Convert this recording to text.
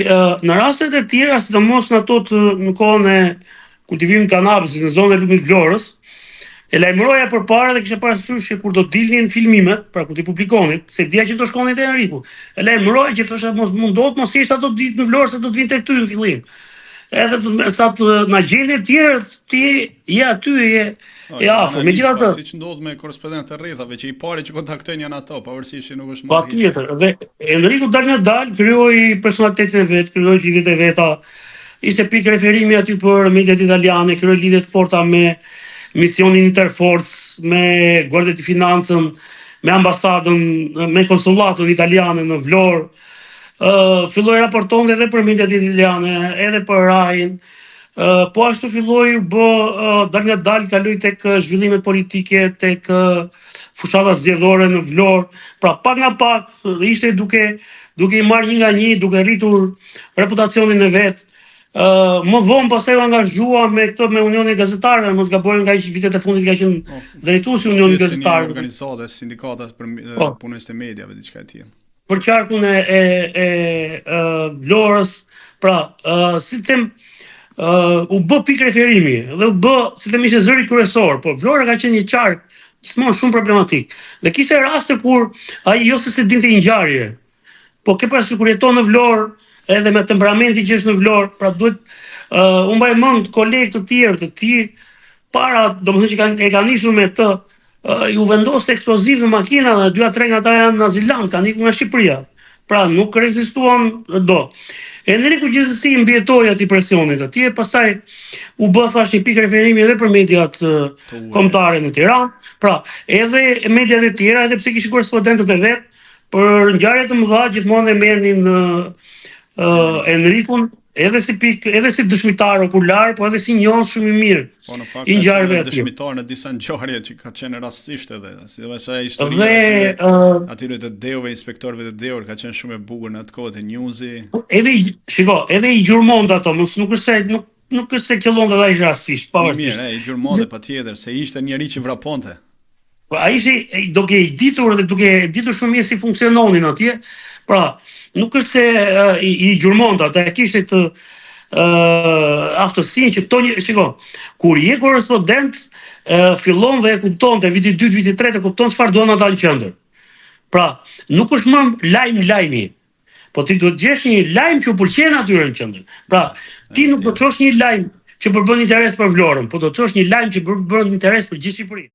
Në rastet e tjera, sidomos në ato në kohën e kultivimit të kanabisit në zonën e lumit Vlorës, e lajmëroja përpara dhe kisha parasysh që kur do dilnin filmimet, pra kur ti publikonin, se dia që do shkonin te Enriku, e lajmëroja që thosha mos mos thjesht ato ditë në Vlorë se do të vinte këtu në fillim. Edhe sa të na gjendje të tjerë, ti je aty, je afër. Megjithatë, siç ndodh me korrespondentë të rrethave që i pari që kontaktojnë janë ato, pavarësisht që nuk është më. Patjetër, dhe Enriku dal nga dal, krijoi personalitetin e vet, krijoi lidhjet e veta. Ishte pikë referimi aty për mediat italiane, krijoi lidhje të forta me misionin Interforce, me Guardia di Financën, me ambasadën, me konsullatën italiane në Vlorë. Filloi raportonte edhe për mediat italiane, edhe për RAI-n. Po ashtu filloi u bë dal nga dal kaloi tek zhvillimet politike, tek fushata zgjedhore në Vlorë. Pra pak nga pak ishte duke i marrë një nga një, duke rritur reputacionin e vet. Më vonë pastaj u angazhua me Unionin e Gazetarëve, mos gabojmë nga vitet e fundit ka qenë drejtuesi i Unionit të Gazetarëve. Organizata, sindikata për punës të mediave, diçka e tillë. Për qarkun e Vlorës, pra, si them, u bë pikë referimi dhe u bë, si them, ishte zëri kryesor, por Vlora ka qenë një qark gjithmonë shumë problematik. Dhe kishte raste kur ai jo se dinte një ngjarje, po ke parasysh kur jeton në Vlorë, edhe me temperamentin që është në Vlorë, pra duhet unë mbaj mend kolegë të tjerë të tij para, domethënë që kanë nisur me të, ju vendos eksploziv në makina dhe 2-3 nga ata janë azilant, kanë ikur nga Shqipëria. Pra nuk rezistuan do. Enriku gjithsesi mbijetoi atij presionit atje, pastaj u bë thash një pikë referimi edhe për mediat kombëtare në Tiranë, pra edhe mediat e tjera, edhe pse kishin korrespondentët e vet, për ngjarje të mëdha gjithmonë e merrnin Enrikun edhe si dëshmitar okular, po edhe si njohës shumë i mirë. Po në fakt është dëshmitar në disa ngjarje që ka qenë rastisht edhe, sidomos historia atyre të deove, inspektorëve të deor ka qenë shumë e bukur në atë kohë të newsi. Edhe i gjurmonte ato, nuk është se qellonte ai rastisht, pavarësisht. Mirë, i gjurmonte patjetër se ishte njëri që vraponte. Ai ishte duke i ditur dhe duke ditur shumë mirë si funksiononin atje. Pra, nuk është se i gjurmonte, ata kishte të aftësinë që kur je korrespondent, fillon dhe e kupton te viti 2, viti 3 e kupton çfarë duan ata në qendër. Pra, nuk është më lajmi, po ti duhet gjesh një lajm që u pëlqen atyre në qendër. Pra, ti nuk do të çosh një lajm që përbën interes për Vlorën, po do të çosh një lajm që përbën interes për gjithë Shqipërinë.